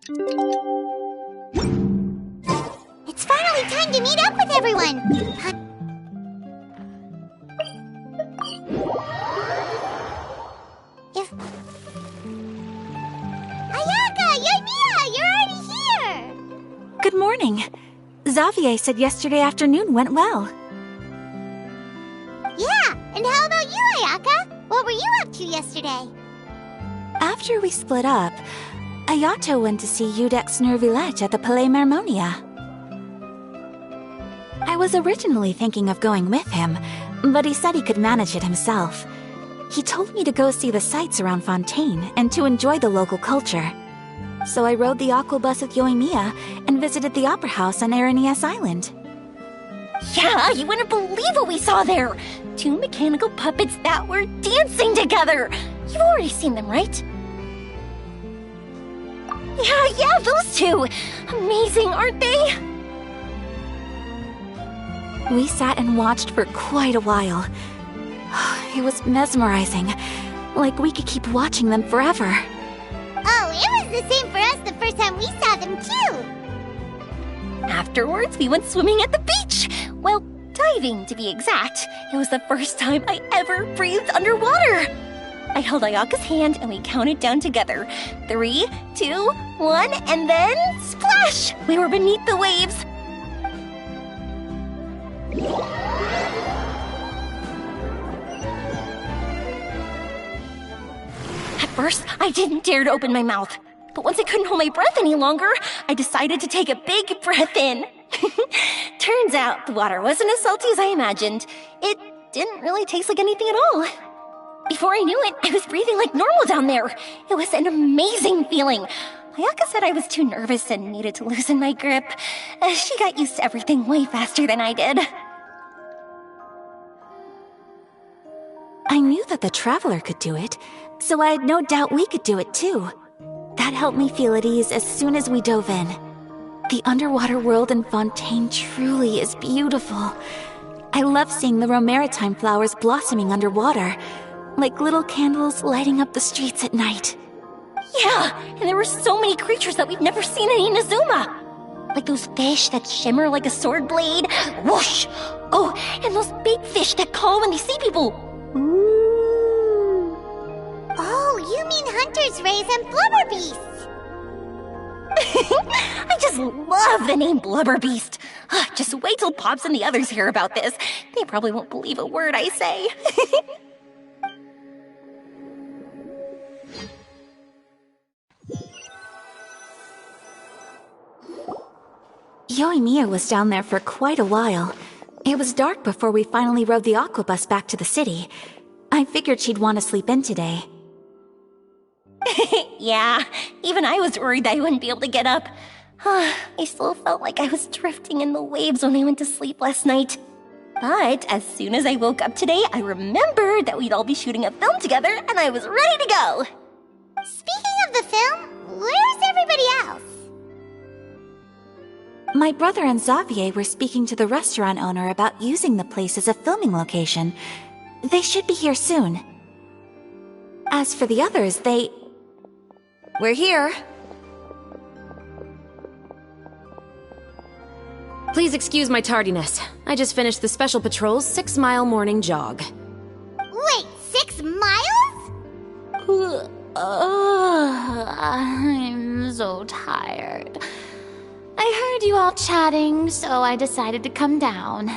It's finally time to meet up with everyone! Ayaka! Yoimiya! You're already here! Good morning. Xavier said yesterday afternoon went well. Yeah, and how about you, Ayaka? What were you up to yesterday? After we split up, Ayato went to see Udex Nervillette at the Palais Marmonia. I was originally thinking of going with him, but he said he could manage it himself. He told me to go see the sights around Fontaine and to enjoy the local culture. So I rode the aquabus with Yoimiya and visited the Opera House on Aranias Island. Yeah, you wouldn't believe what we saw there! 2 mechanical puppets that were dancing together! You've already seen them, right? Yeah, those two! Amazing, aren't they? We sat and watched for quite a while. It was mesmerizing, like we could keep watching them forever. Oh, it was the same for us the first time we saw them, too! Afterwards, we went swimming at the beach! Well, diving, to be exact. It was the first time I ever breathed underwater! I held Ayaka's hand and we counted down together. 3, 2, 1, and then splash! We were beneath the waves. At first, I didn't dare to open my mouth. But once I couldn't hold my breath any longer, I decided to take a big breath in. Turns out the water wasn't as salty as I imagined. It didn't really taste like anything at all. Before I knew it, I was breathing like normal down there. It was an amazing feeling. Ayaka said I was too nervous and needed to loosen my grip. She got used to everything way faster than I did. I knew that the Traveler could do it, so I had no doubt we could do it too. That helped me feel at ease as soon as we dove in. The underwater world in Fontaine truly is beautiful. I love seeing the romaritime flowers blossoming underwater, like little candles lighting up the streets at night. Yeah, and there were so many creatures that we've never seen in Inazuma. Like those fish that shimmer like a sword blade. Whoosh! Oh, and those big fish that call when they see people. Ooh. Oh, you mean Hunter's Rays and Blubber Beasts! I just love the name Blubber Beast. Just wait till Pops and the others hear about this. They probably won't believe a word I say. Yoimiya was down there for quite a while. It was dark before we finally rode the aquabus back to the city. I figured she'd want to sleep in today. Yeah, even I was worried that I wouldn't be able to get up. I still felt like I was drifting in the waves when I went to sleep last night. But as soon as I woke up today, I remembered that we'd all be shooting a film together, and I was ready to go. Speaking of the film, where's everybody else? My brother and Xavier were speaking to the restaurant owner about using the place as a filming location. They should be here soon. As for the others, We're here. Please excuse my tardiness. I just finished the Special Patrol's 6-mile morning jog. Wait, 6 miles? I'm so tired. I heard you all chatting, so I decided to come down.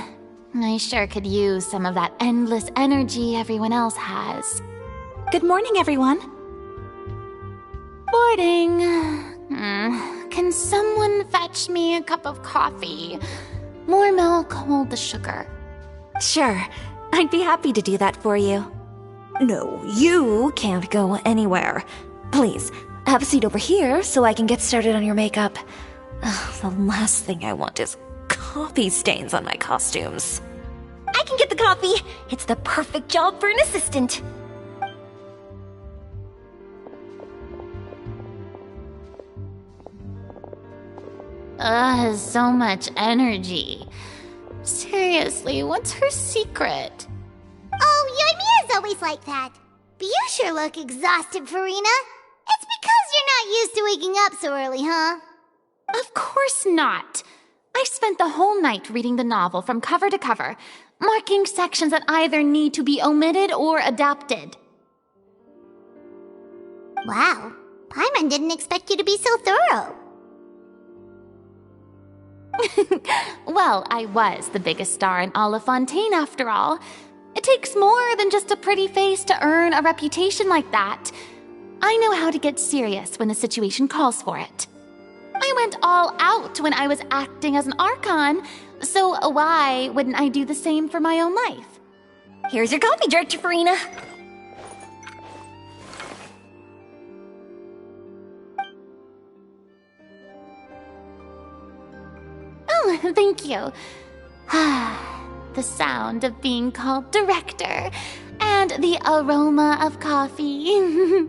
I sure could use some of that endless energy everyone else has. Good morning, everyone. Morning. Can someone fetch me a cup of coffee? More milk, hold the sugar. Sure, I'd be happy to do that for you. No, you can't go anywhere. Please, have a seat over here so I can get started on your makeup. The last thing I want is coffee stains on my costumes. I can get the coffee. It's the perfect job for an assistant. So much energy. Seriously, what's her secret? Oh, Yoimiya's always like that. But you sure look exhausted, Farina. It's because you're not used to waking up so early, huh? Of course not. I spent the whole night reading the novel from cover to cover, marking sections that either need to be omitted or adapted. Wow, Paimon didn't expect you to be so thorough. Well, I was the biggest star in all of Fontaine after all. It takes more than just a pretty face to earn a reputation like that. I know how to get serious when the situation calls for it. I went all out when I was acting as an Archon, so why wouldn't I do the same for my own life? Here's your coffee, Director Farina. Oh, thank you. The sound of being called director and the aroma of coffee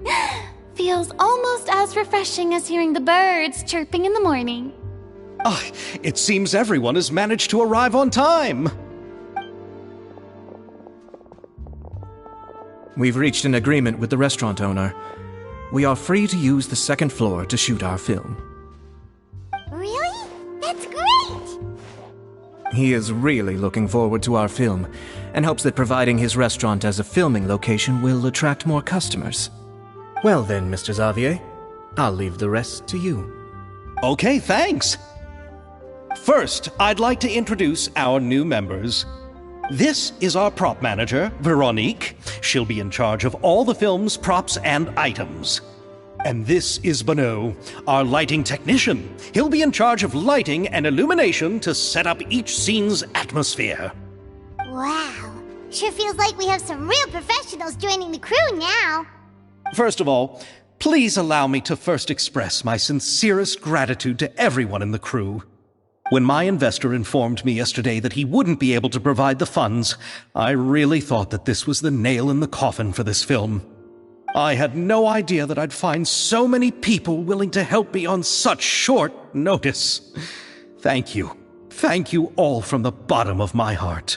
feels almost as refreshing as hearing the birds chirping in the morning. Oh, it seems everyone has managed to arrive on time. We've reached an agreement with the restaurant owner. We are free to use the second floor to shoot our film. Really? That's great! He is really looking forward to our film, and hopes that providing his restaurant as a filming location will attract more customers. Well then, Mr. Xavier, I'll leave the rest to you. Okay, thanks. First, I'd like to introduce our new members. This is our prop manager, Veronique. She'll be in charge of all the film's props and items. And this is Bonneau, our lighting technician. He'll be in charge of lighting and illumination to set up each scene's atmosphere. Wow, sure feels like we have some real professionals joining the crew now. First of all, please allow me to first express my sincerest gratitude to everyone in the crew. When my investor informed me yesterday that he wouldn't be able to provide the funds, I really thought that this was the nail in the coffin for this film. I had no idea that I'd find so many people willing to help me on such short notice. Thank you. Thank you all from the bottom of my heart.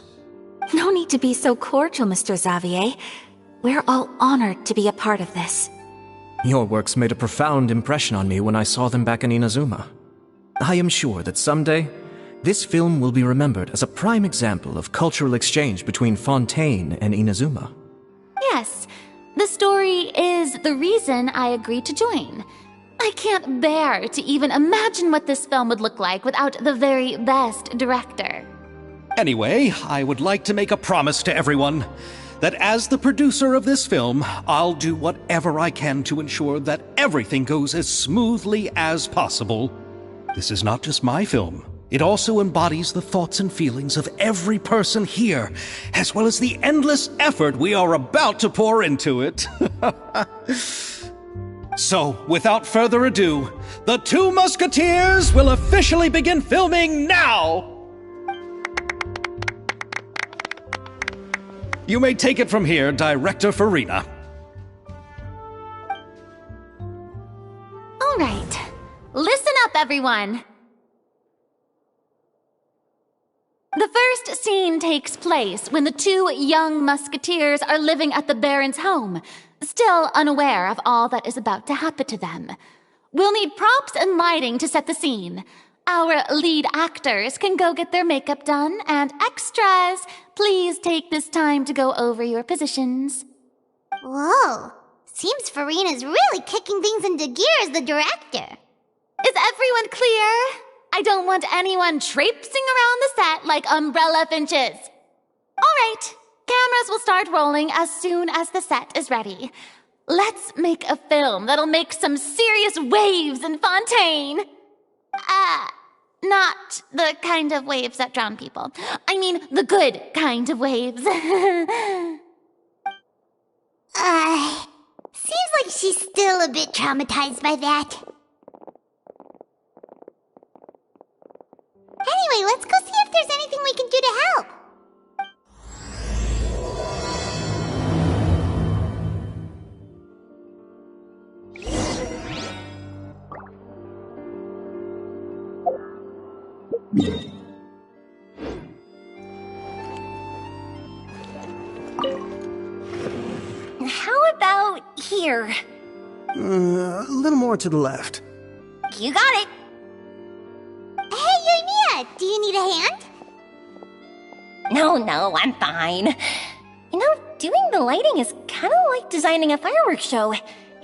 No need to be so cordial, Mr. Xavier. We're all honored to be a part of this. Your works made a profound impression on me when I saw them back in Inazuma. I am sure that someday, this film will be remembered as a prime example of cultural exchange between Fontaine and Inazuma. Yes, the story is the reason I agreed to join. I can't bear to even imagine what this film would look like without the very best director. Anyway, I would like to make a promise to everyone that as the producer of this film, I'll do whatever I can to ensure that everything goes as smoothly as possible. This is not just my film. It also embodies the thoughts and feelings of every person here, as well as the endless effort we are about to pour into it. So, without further ado, the Two Musketeers will officially begin filming now! You may take it from here, Director Farina. All right. Listen up, everyone! The first scene takes place when the two young musketeers are living at the Baron's home, still unaware of all that is about to happen to them. We'll need props and lighting to set the scene. Our lead actors can go get their makeup done, and extras, please take this time to go over your positions. Whoa, seems Farina's really kicking things into gear as the director. Is everyone clear? I don't want anyone traipsing around the set like umbrella finches. All right, cameras will start rolling as soon as the set is ready. Let's make a film that'll make some serious waves in Fontaine. Not the kind of waves that drown people. I mean, the good kind of waves. Seems like she's still a bit traumatized by that. Anyway, let's go see if there's anything we can do to help. How about here? A little more to the left. You got it. Hey, Yoimiya, do you need a hand? No, I'm fine. You know, doing the lighting is kind of like designing a fireworks show.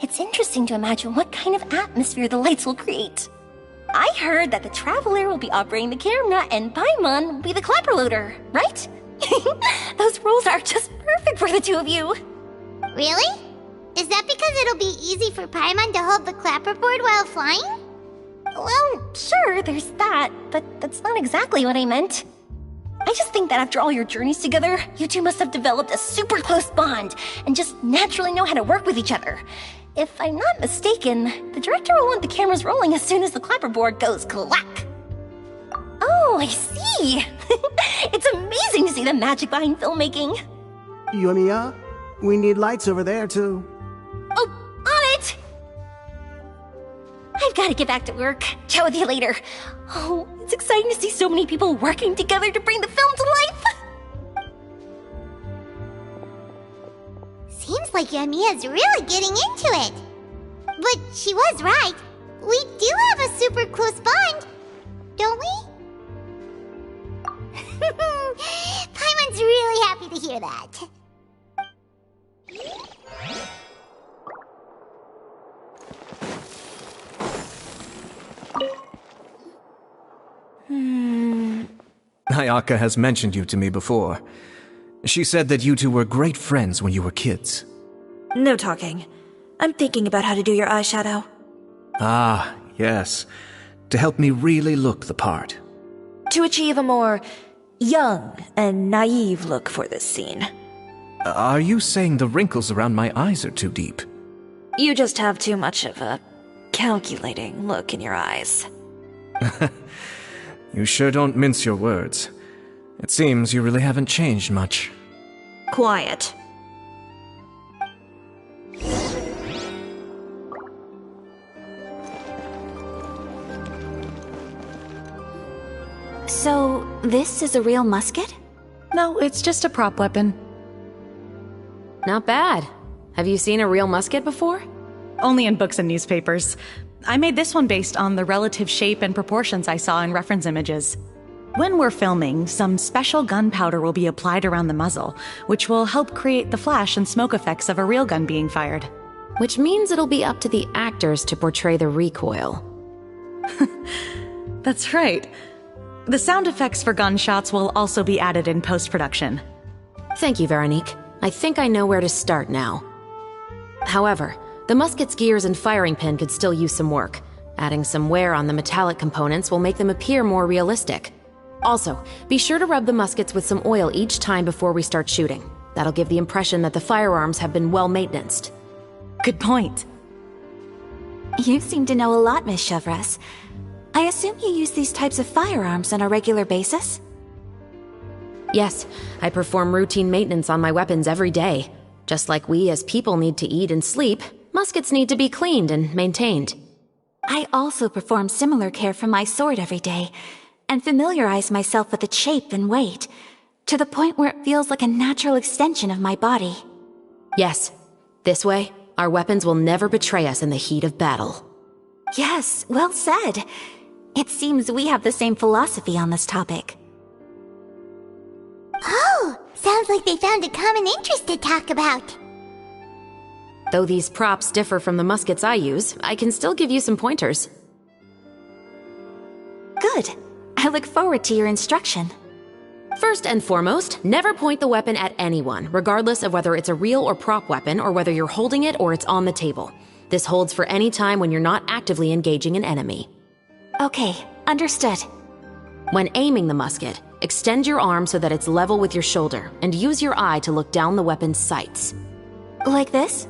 It's interesting to imagine what kind of atmosphere the lights will create. I heard that the Traveler will be operating the camera and Paimon will be the clapper loader, right? Those roles are just perfect for the two of you. Really? Is that because it'll be easy for Paimon to hold the clapperboard while flying? Well, sure, there's that, but that's not exactly what I meant. I just think that after all your journeys together, you two must have developed a super close bond and just naturally know how to work with each other. If I'm not mistaken, the director will want the cameras rolling as soon as the clapperboard goes clack. Oh, I see. It's amazing to see the magic behind filmmaking. Yoimiya, we need lights over there, too. Oh, on it! I've got to get back to work. Chat with you later. Oh, it's exciting to see so many people working together to bring the film to life. Seems like Yoimiya's really getting into it. But she was right. We do have a super close bond, don't we? Paimon's really happy to hear that. Ayaka has mentioned you to me before. She said that you two were great friends when you were kids. No talking. I'm thinking about how to do your eyeshadow. Ah, yes. To help me really look the part. To achieve a more young and naive look for this scene. Are you saying the wrinkles around my eyes are too deep? You just have too much of a calculating look in your eyes. You sure don't mince your words. It seems you really haven't changed much. Quiet. So, this is a real musket? No, it's just a prop weapon. Not bad. Have you seen a real musket before? Only in books and newspapers. I made this one based on the relative shape and proportions I saw in reference images. When we're filming, some special gunpowder will be applied around the muzzle, which will help create the flash and smoke effects of a real gun being fired. Which means it'll be up to the actors to portray the recoil. That's right. The sound effects for gunshots will also be added in post-production. Thank you, Veronique. I think I know where to start now. However, the musket's gears and firing pin could still use some work. Adding some wear on the metallic components will make them appear more realistic. Also, be sure to rub the muskets with some oil each time before we start shooting. That'll give the impression that the firearms have been well maintained. Good point. You seem to know a lot, Miss Chevres. I assume you use these types of firearms on a regular basis? Yes, I perform routine maintenance on my weapons every day. Just like we as people need to eat and sleep, muskets need to be cleaned and maintained. I also perform similar care for my sword every day, and familiarize myself with its shape and weight, to the point where it feels like a natural extension of my body. Yes, this way, our weapons will never betray us in the heat of battle. Yes, well said. It seems we have the same philosophy on this topic. Oh, sounds like they found a common interest to talk about. Though these props differ from the muskets I use, I can still give you some pointers. Good. I look forward to your instruction. First and foremost, never point the weapon at anyone, regardless of whether it's a real or prop weapon or whether you're holding it or it's on the table. This holds for any time when you're not actively engaging an enemy. Okay, understood. When aiming the musket, extend your arm so that it's level with your shoulder and use your eye to look down the weapon's sights. Like this?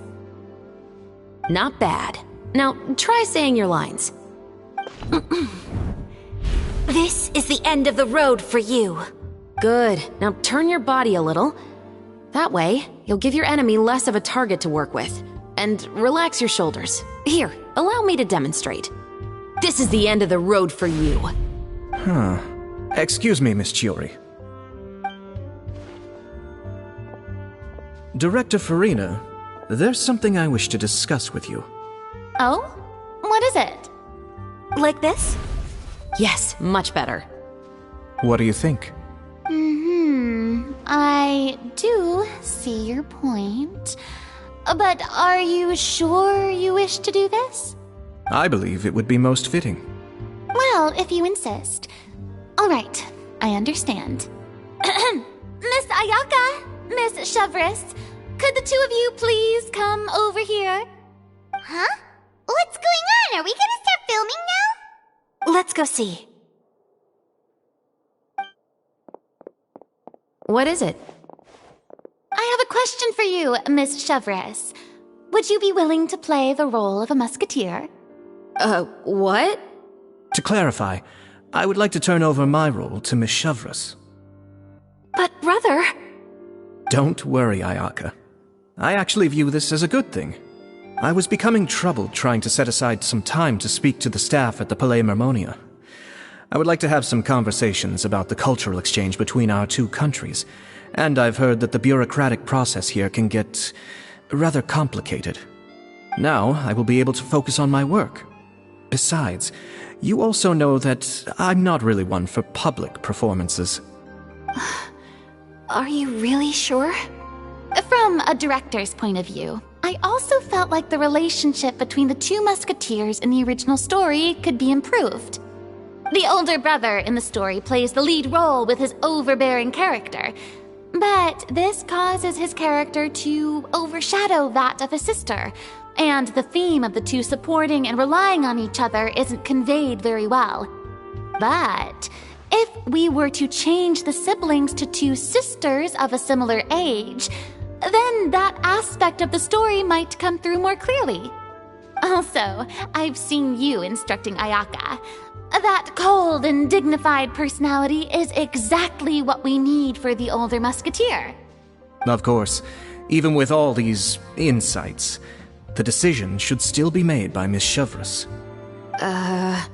Not bad. Now, try saying your lines. This is the end of the road for you. Good. Now turn your body a little. That way, you'll give your enemy less of a target to work with. And relax your shoulders. Here, allow me to demonstrate. This is the end of the road for you. Huh. Excuse me, Miss Chiori. Director Farina, there's something I wish to discuss with you. Oh? What is it? Like this? Yes, much better. What do you think? I do see your point. But are you sure you wish to do this? I believe it would be most fitting. Well, if you insist. All right, I understand. Miss Ayaka, Miss Chevres, could the two of you please come over here? Huh? What's going on? Are we gonna start filming now? Let's go see. What is it? I have a question for you, Miss Chevres. Would you be willing to play the role of a musketeer? What? To clarify, I would like to turn over my role to Miss Chevres. But brother... Don't worry, Ayaka. I actually view this as a good thing. I was becoming troubled trying to set aside some time to speak to the staff at the Palais Mermonia. I would like to have some conversations about the cultural exchange between our two countries, and I've heard that the bureaucratic process here can get rather complicated. Now, I will be able to focus on my work. Besides, you also know that I'm not really one for public performances. Are you really sure? From a director's point of view, I also felt like the relationship between the two musketeers in the original story could be improved. The older brother in the story plays the lead role with his overbearing character, but this causes his character to overshadow that of his sister, and the theme of the two supporting and relying on each other isn't conveyed very well. But if we were to change the siblings to two sisters of a similar age, then that aspect of the story might come through more clearly. Also, I've seen you instructing Ayaka. That cold and dignified personality is exactly what we need for the older musketeer. Of course, even with all these insights, the decision should still be made by Miss Chevres. Chevres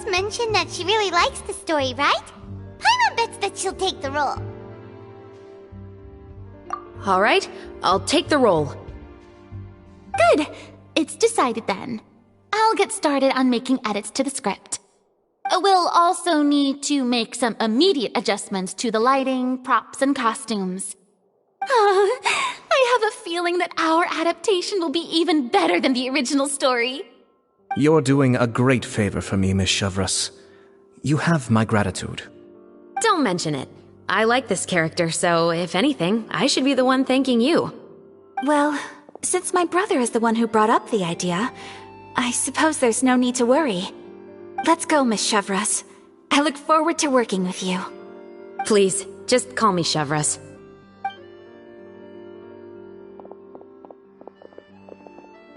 mentioned that she really likes the story, right? Paimon bets that she'll take the role. All right, I'll take the role. Good. It's decided then. I'll get started on making edits to the script. We'll also need to make some immediate adjustments to the lighting, props, and costumes. I have a feeling that our adaptation will be even better than the original story. You're doing a great favor for me, Miss Chevres. You have my gratitude. Don't mention it. I like this character, so if anything, I should be the one thanking you. Well, since my brother is the one who brought up the idea, I suppose there's no need to worry. Let's go, Miss Chevres. I look forward to working with you. Please, just call me Chevres.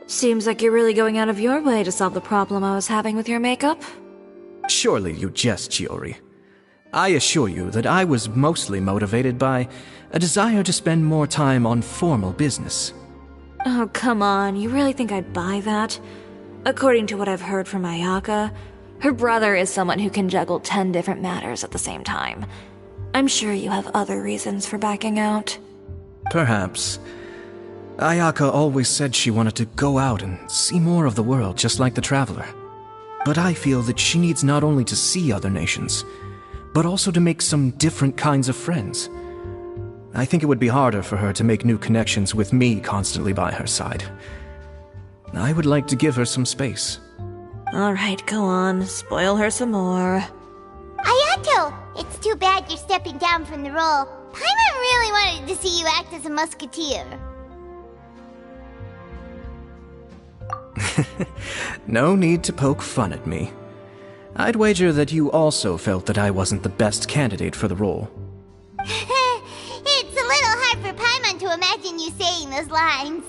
Seems like you're really going out of your way to solve the problem I was having with your makeup. Surely you jest, Chiori. I assure you that I was mostly motivated by a desire to spend more time on formal business. Oh, come on. You really think I'd buy that? According to what I've heard from Ayaka, her brother is someone who can juggle 10 different matters at the same time. I'm sure you have other reasons for backing out. Perhaps. Ayaka always said she wanted to go out and see more of the world just like the Traveler. But I feel that she needs not only to see other nations, but also to make some different kinds of friends. I think it would be harder for her to make new connections with me constantly by her side. I would like to give her some space. Alright, go on. Spoil her some more. Ayato, it's too bad you're stepping down from the role. Paimon really wanted to see you act as a musketeer. No need to poke fun at me. I'd wager that you also felt that I wasn't the best candidate for the role. It's a little hard for Paimon to imagine you saying those lines.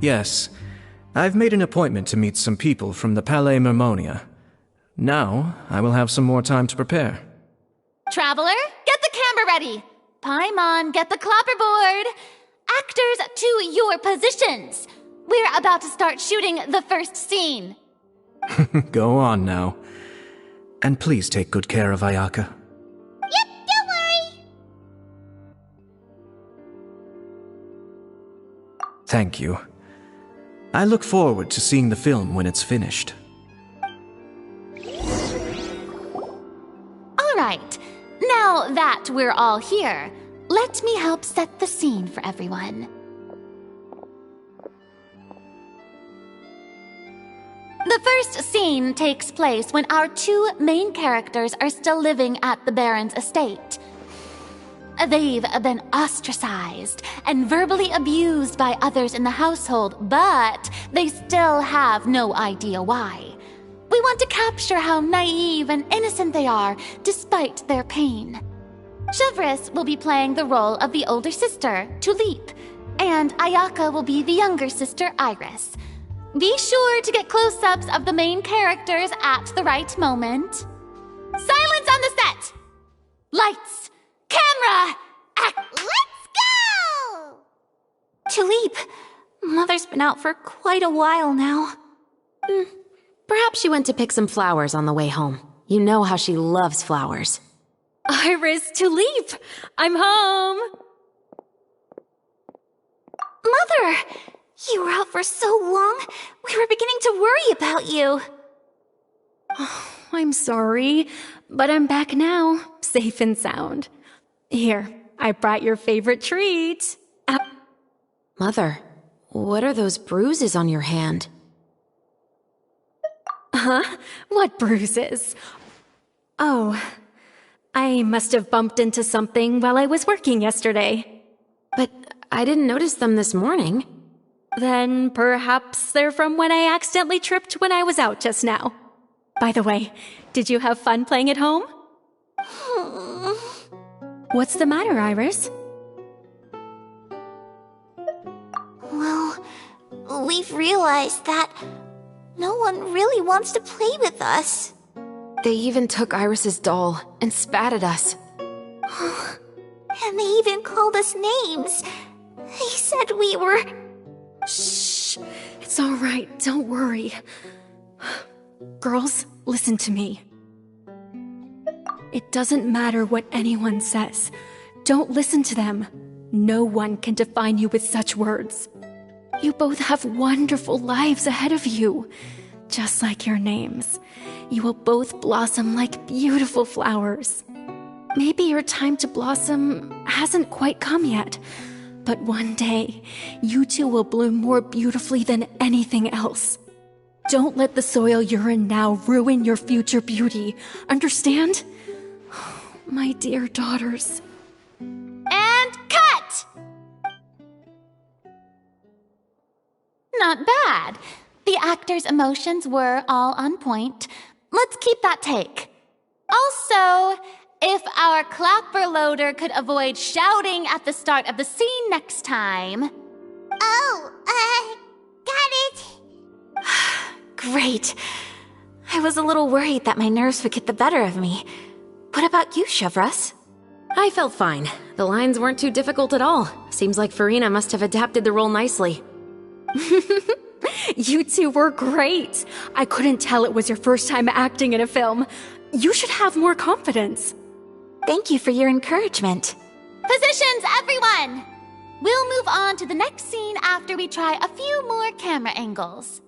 Yes, I've made an appointment to meet some people from the Palais Mermonia. Now, I will have some more time to prepare. Traveler, get the camera ready. Paimon, get the clapperboard. Actors, to your positions. We're about to start shooting the first scene. Go on now. And please take good care of Ayaka. Yep, don't worry. Thank you. I look forward to seeing the film when it's finished. All right, now that we're all here, let me help set the scene for everyone. The first scene takes place when our two main characters are still living at the Baron's estate. They've been ostracized and verbally abused by others in the household, but they still have no idea why. We want to capture how naive and innocent they are, despite their pain. Cherchez will be playing the role of the older sister, Tulip, and Ayaka will be the younger sister, Iris. Be sure to get close-ups of the main characters at the right moment. Silence on the set! Lights! Camera! Act! Let's go! Tulip, Mother's been out for quite a while now. Perhaps she went to pick some flowers on the way home. You know how she loves flowers. Iris, Tulip, I'm home! Mother! You were out for so long, we were beginning to worry about you. I'm sorry, but I'm back now, safe and sound. Here, I brought your favorite treat. Mother, what are those bruises on your hand? Huh? What bruises? Oh, I must have bumped into something while I was working yesterday. But I didn't notice them this morning. Then perhaps they're from when I accidentally tripped when I was out just now. By the way, did you have fun playing at home? What's the matter, Iris? Well, we've realized that no one really wants to play with us. They even took Iris's doll and spat at us. And they even called us names. They said we were... Shh! It's all right, don't worry. Girls, listen to me. It doesn't matter what anyone says. Don't listen to them. No one can define you with such words. You both have wonderful lives ahead of you. Just like your names. You will both blossom like beautiful flowers. Maybe your time to blossom hasn't quite come yet. But one day, you two will bloom more beautifully than anything else. Don't let the soil you're in now ruin your future beauty. Understand? My dear daughters. And cut! Not bad. The actors' emotions were all on point. Let's keep that take. Also, if our clapper loader could avoid shouting at the start of the scene next time. Oh, got it. Great. I was a little worried that my nerves would get the better of me. What about you, Cherchez? I felt fine. The lines weren't too difficult at all. Seems like Farina must have adapted the role nicely. You two were great. I couldn't tell it was your first time acting in a film. You should have more confidence. Thank you for your encouragement. Positions, everyone! We'll move on to the next scene after we try a few more camera angles.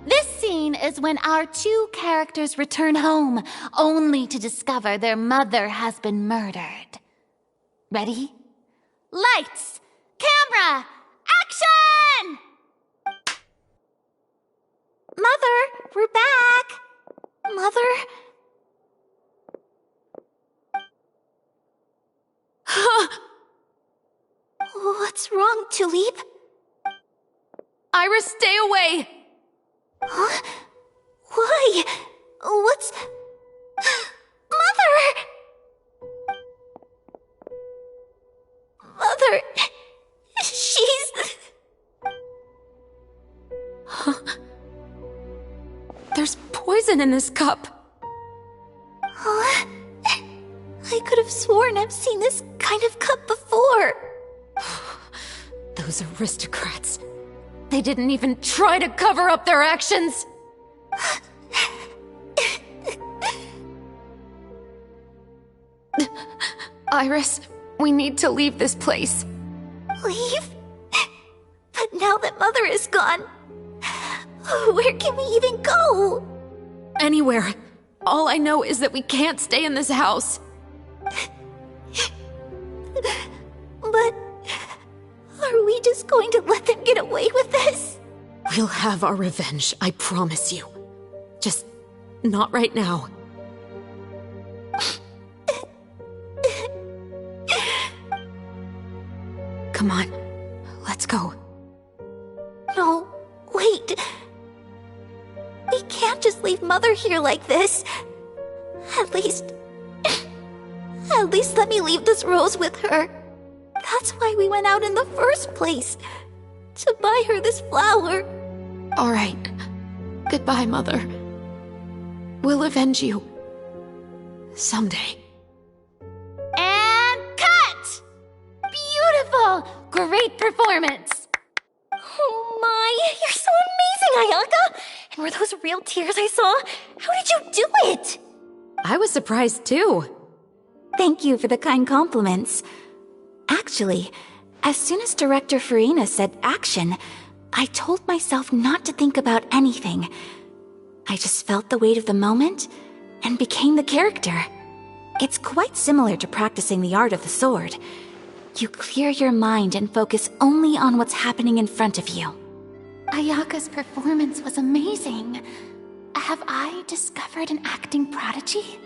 This scene is when our two characters return home, only to discover their mother has been murdered. Ready? Lights! Camera! Action! Mother, we're back. Mother? What's wrong, Tulip? Iris, stay away! Huh? Why? What's... Mother! Mother... She's... There's poison in this cup. Huh? I could have sworn I've seen this kind of cup before. Those aristocrats. They didn't even try to cover up their actions. Iris, we need to leave this place. Leave? But now that Mother is gone, where can we even go? Anywhere. All I know is that we can't stay in this house. But are we just going to let them get away with this? We'll have our revenge, I promise you. Just not right now. Come on, let's go. No, wait. We can't just leave Mother here like this. At least let me leave this rose with her. That's why we went out in the first place. To buy her this flower. All right. Goodbye, Mother. We'll avenge you. Someday. And cut! Beautiful! Great performance! Oh my, you're so amazing, Ayaka! And were those real tears I saw? How did you do it? I was surprised too. Thank you for the kind compliments. Actually, as soon as Director Farina said action, I told myself not to think about anything. I just felt the weight of the moment and became the character. It's quite similar to practicing the art of the sword. You clear your mind and focus only on what's happening in front of you. Ayaka's performance was amazing. Have I discovered an acting prodigy?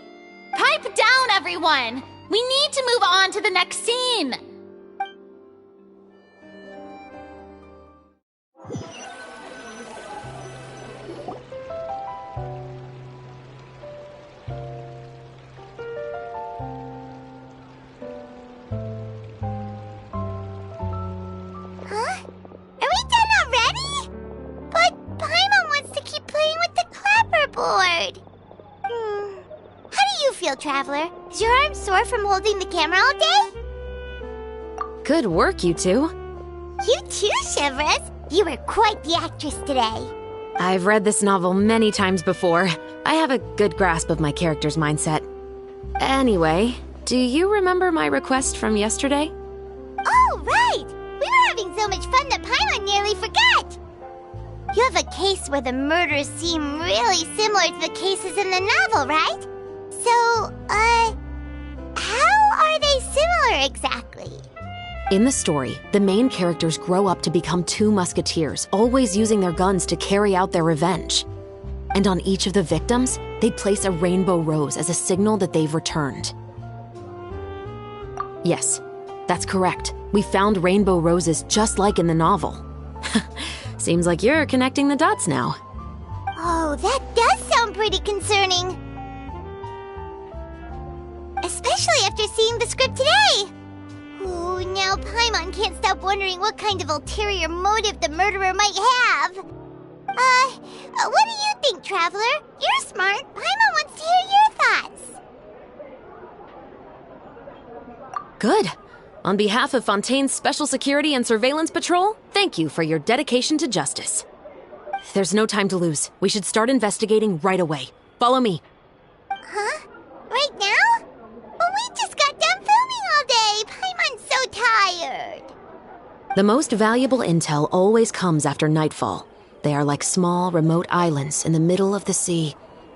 Pipe down, everyone! We need to move on to the next scene! Traveler, is your arm sore from holding the camera all day? Good work, you two. You too, Chevres. You were quite the actress today. I've read this novel many times before. I have a good grasp of my character's mindset. Anyway, do you remember my request from yesterday? Oh, right! We were having so much fun that Paimon nearly forgot! You have a case where the murders seem really similar to the cases in the novel, right? So, how are they similar exactly? In the story, the main characters grow up to become two musketeers, always using their guns to carry out their revenge. And on each of the victims, they place a rainbow rose as a signal that they've returned. Yes, that's correct. We found rainbow roses just like in the novel. Seems like you're connecting the dots now. Oh, that does sound pretty concerning. Especially after seeing the script today. Ooh, now Paimon can't stop wondering what kind of ulterior motive the murderer might have. What do you think, Traveler? You're smart. Paimon wants to hear your thoughts. Good. On behalf of Fontaine's Special Security and Surveillance Patrol, thank you for your dedication to justice. There's no time to lose. We should start investigating right away. Follow me. Huh? Right now? But we just got done filming all day. Paimon's so tired. The most valuable intel always comes after nightfall. They are like small, remote islands in the middle of the sea.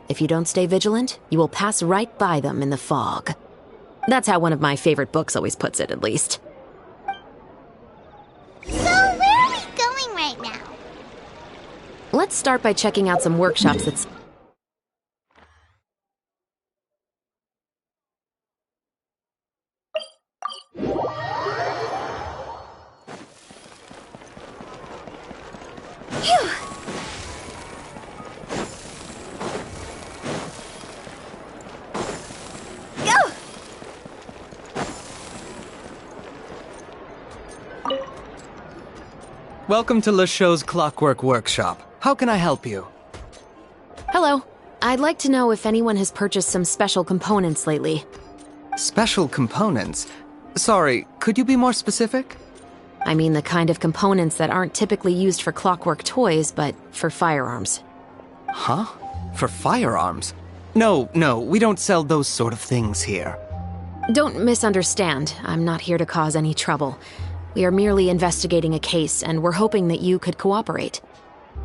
If you don't stay vigilant, you will pass right by them in the fog. That's how one of my favorite books always puts it, at least. So where are we going right now? Let's start by checking out some workshops that's... Phew! Welcome to Leschots' Clockwork Workshop. How can I help you? Hello. I'd like to know if anyone has purchased some special components lately. Special components? Sorry, could you be more specific? I mean the kind of components that aren't typically used for clockwork toys, but for firearms. Huh? For firearms? No, we don't sell those sort of things here. Don't misunderstand. I'm not here to cause any trouble. We are merely investigating a case, and we're hoping that you could cooperate.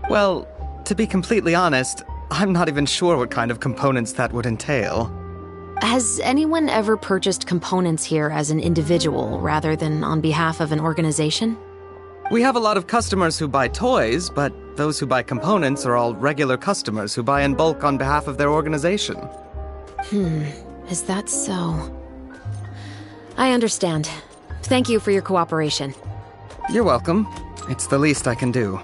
Well, to be completely honest, I'm not even sure what kind of components that would entail. Has anyone ever purchased components here as an individual rather than on behalf of an organization? We have a lot of customers who buy toys, but those who buy components are all regular customers who buy in bulk on behalf of their organization. Is that so? I understand. Thank you for your cooperation. You're welcome. It's the least I can do.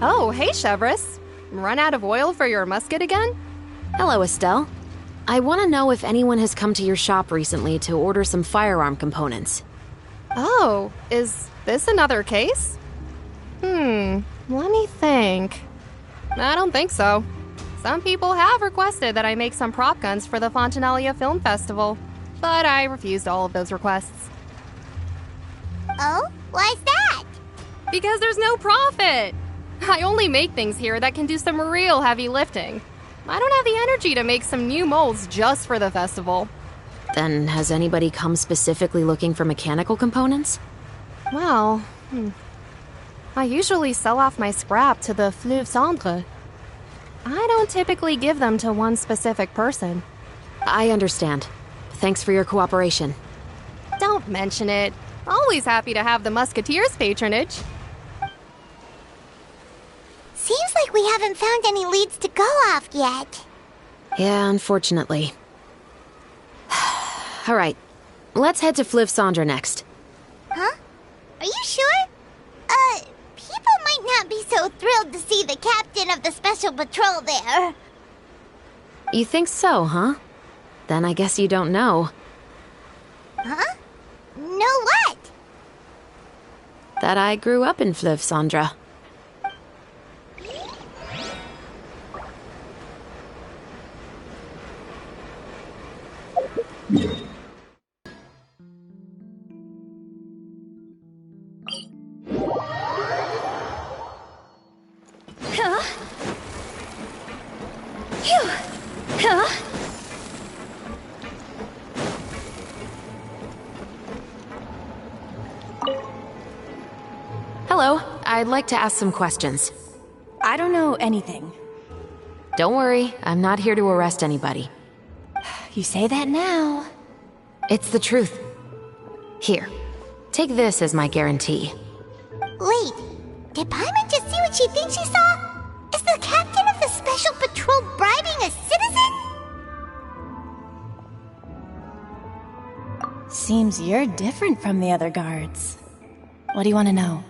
Oh, hey, Chevres. Run out of oil for your musket again? Hello, Estelle. I want to know if anyone has come to your shop recently to order some firearm components. Oh, is this another case? Let me think. I don't think so. Some people have requested that I make some prop guns for the Fontanalia Film Festival, but I refused all of those requests. Oh? Why's that? Because there's no profit! I only make things here that can do some real heavy lifting. I don't have the energy to make some new molds just for the festival. Then has anybody come specifically looking for mechanical components? Well, I usually sell off my scrap to the Fleuve cendré. I don't typically give them to one specific person. I understand. Thanks for your cooperation. Don't mention it. Always happy to have the Musketeers' patronage. Seems like we haven't found any leads to go off yet. Yeah, unfortunately. All right, let's head to Fleuve cendré next. Huh? Are you sure? People might not be so thrilled to see the captain of the special patrol there. You think so, huh? Then I guess you don't know. Huh? Know what? That I grew up in Fleuve cendré. Hello, I'd like to ask some questions. I don't know anything. Don't worry, I'm not here to arrest anybody. You say that now. It's the truth. Here, take this as my guarantee. Wait, did Paimon just see what she thinks she saw? Is the captain of the special patrol bribing a citizen? Seems you're different from the other guards. What do you want to know?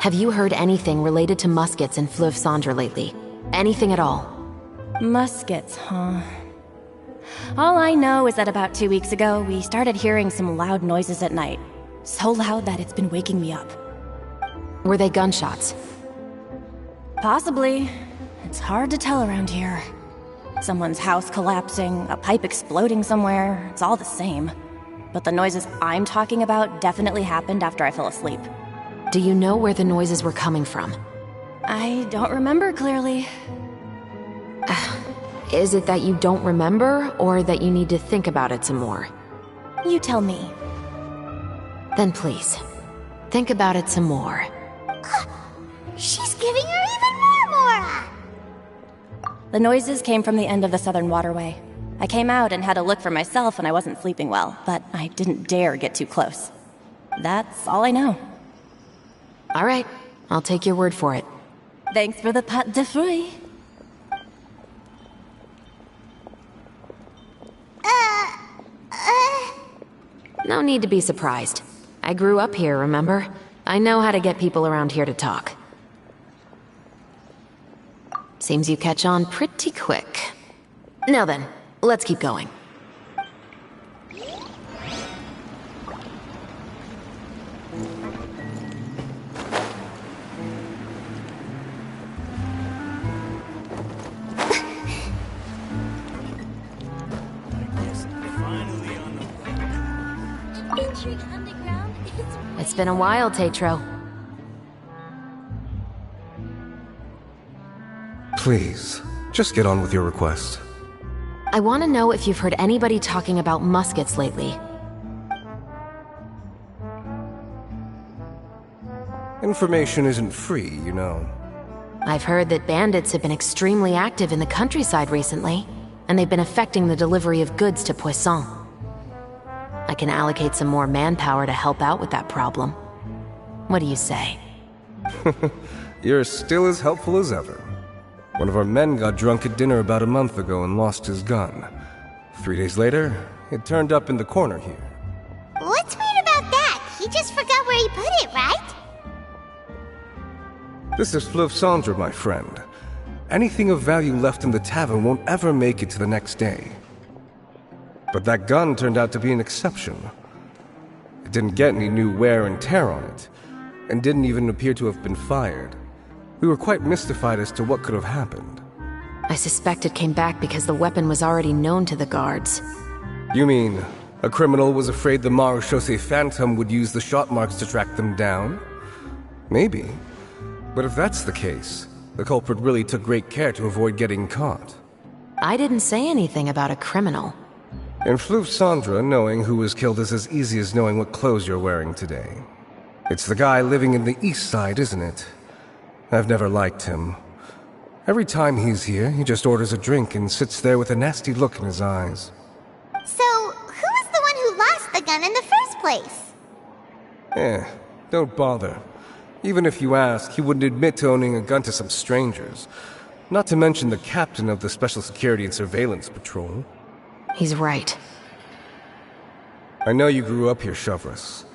Have you heard anything related to muskets in Fleuve cendré lately? Anything at all? Muskets, huh? All I know is that about 2 weeks ago, we started hearing some loud noises at night. So loud that it's been waking me up. Were they gunshots? Possibly. It's hard to tell around here. Someone's house collapsing, a pipe exploding somewhere, it's all the same. But the noises I'm talking about definitely happened after I fell asleep. Do you know where the noises were coming from? I don't remember clearly. Is it that you don't remember, or that you need to think about it some more? You tell me. Then please, think about it some more. She's giving her even more Mora! The noises came from the end of the Southern Waterway. I came out and had a look for myself when I wasn't sleeping well, but I didn't dare get too close. That's all I know. All right, I'll take your word for it. Thanks for the pâte de fruits. No need to be surprised. I grew up here, remember? I know how to get people around here to talk. Seems you catch on pretty quick. Now then, let's keep going. It's been a while, Tetro. Please, just get on with your request. I want to know if you've heard anybody talking about muskets lately. Information isn't free, you know. I've heard that bandits have been extremely active in the countryside recently, and they've been affecting the delivery of goods to Poisson. I can allocate some more manpower to help out with that problem. What do you say? You're still as helpful as ever. One of our men got drunk at dinner about a month ago and lost his gun. 3 days later, it turned up in the corner here. What's weird about that? He just forgot where he put it, right? This is Fleuve, my friend. Anything of value left in the tavern won't ever make it to the next day. But that gun turned out to be an exception. It didn't get any new wear and tear on it, and didn't even appear to have been fired. We were quite mystified as to what could have happened. I suspect it came back because the weapon was already known to the guards. You mean, a criminal was afraid the Marechaussee Phantom would use the shot marks to track them down? Maybe. But if that's the case, the culprit really took great care to avoid getting caught. I didn't say anything about a criminal. In Fleuve, knowing who was killed is as easy as knowing what clothes you're wearing today. It's the guy living in the east side, isn't it? I've never liked him. Every time he's here, he just orders a drink and sits there with a nasty look in his eyes. So, who was the one who lost the gun in the first place? Don't bother. Even if you ask, he wouldn't admit to owning a gun to some strangers. Not to mention the captain of the Special Security and Surveillance Patrol. He's right. I know you grew up here, Chevres.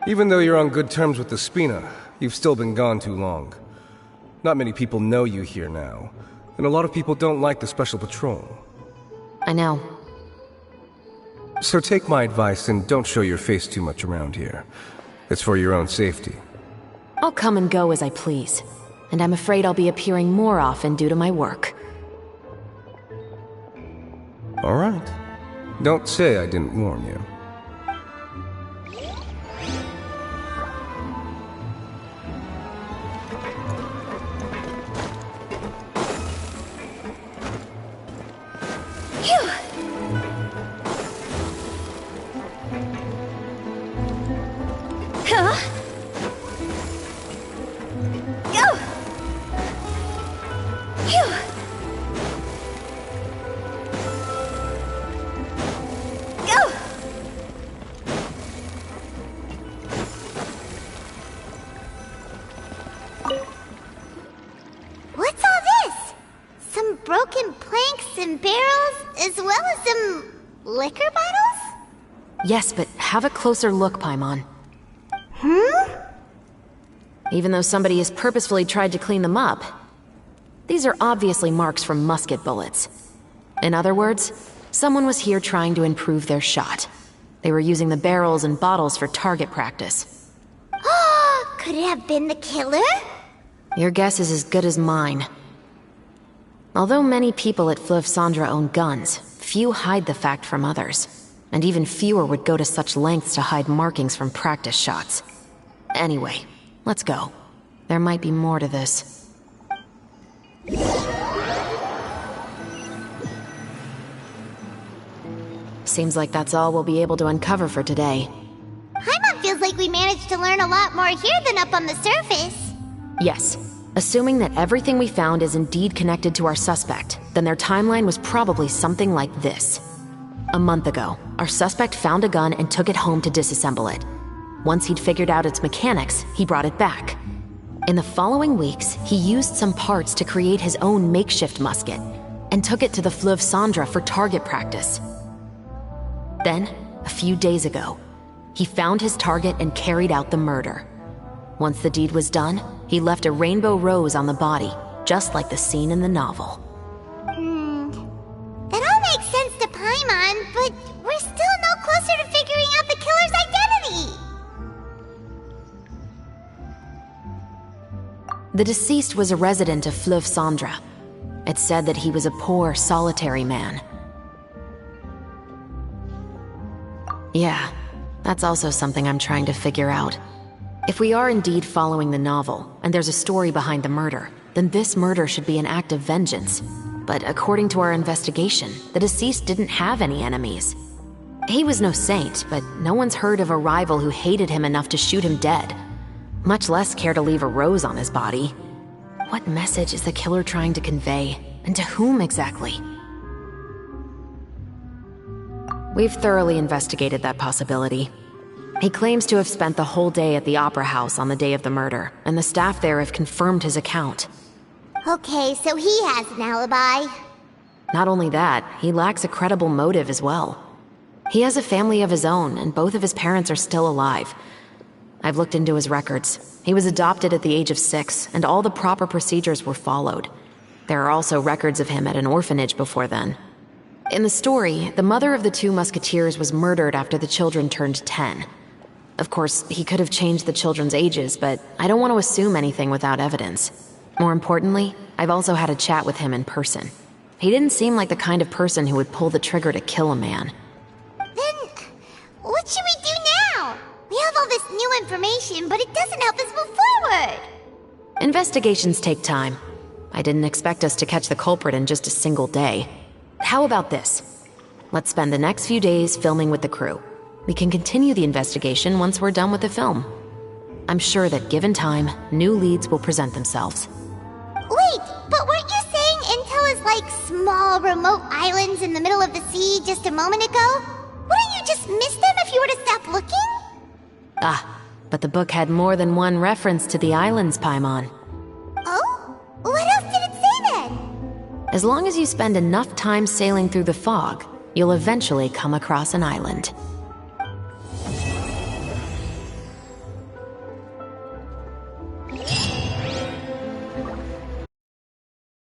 Even though you're on good terms with the Spina, you've still been gone too long. Not many people know you here now, and a lot of people don't like the Special Patrol. I know. So take my advice and don't show your face too much around here. It's for your own safety. I'll come and go as I please, and I'm afraid I'll be appearing more often due to my work. All right. Don't say I didn't warn you. What's all this? Some broken planks and barrels, as well as some liquor bottles? Yes, but have a closer look, Paimon. Even though somebody has purposefully tried to clean them up, these are obviously marks from musket bullets. In other words, someone was here trying to improve their shot. They were using the barrels and bottles for target practice. Could it have been the killer? Your guess is as good as mine. Although many people at Fleuve own guns, few hide the fact from others. And even fewer would go to such lengths to hide markings from practice shots. Anyway, let's go. There might be more to this. Seems like that's all we'll be able to uncover for today. Paimon feels like we managed to learn a lot more here than up on the surface. Yes. Assuming that everything we found is indeed connected to our suspect, then their timeline was probably something like this. A month ago, our suspect found a gun and took it home to disassemble it. Once he'd figured out its mechanics, he brought it back. In the following weeks, he used some parts to create his own makeshift musket, and took it to the Fleuve for target practice. Then, a few days ago, he found his target and carried out the murder. Once the deed was done, he left a rainbow rose on the body, just like the scene in the novel. That all makes sense to Paimon, but we're still no closer to figuring out the killer's identity! The deceased was a resident of Fleuve. It's said that he was a poor, solitary man. Yeah, That's also something I'm trying to figure out. If we are indeed following the novel, and there's a story behind the murder, then this murder should be an act of vengeance. But according to our investigation, the deceased didn't have any enemies. He was no saint, but no one's heard of a rival who hated him enough to shoot him dead, much less care to leave a rose on his body. What message is the killer trying to convey, and to whom exactly? We've thoroughly investigated that possibility. He claims to have spent the whole day at the Opera House on the day of the murder, and the staff there have confirmed his account. Okay, so he has an alibi. Not only that, he lacks a credible motive as well. He has a family of his own, and both of his parents are still alive. I've looked into his records. He was adopted at the age of 6, and all the proper procedures were followed. There are also records of him at an orphanage before then. In the story, the mother of the 2 musketeers was murdered after the children turned 10. Of course, he could have changed the children's ages, but I don't want to assume anything without evidence. More importantly, I've also had a chat with him in person. He didn't seem like the kind of person who would pull the trigger to kill a man. Then, what should we do now? We have all this new information, but it doesn't help us move forward. Investigations take time. I didn't expect us to catch the culprit in just a single day. How about this? Let's spend the next few days filming with the crew. We can continue the investigation once we're done with the film. I'm sure that given time, new leads will present themselves. Wait, but weren't you saying Intel is like small, remote islands in the middle of the sea just a moment ago? Wouldn't you just miss them if you were to stop looking? Ah, but the book had more than one reference to the islands, Paimon. Oh? What else did it say then? As long as you spend enough time sailing through the fog, you'll eventually come across an island.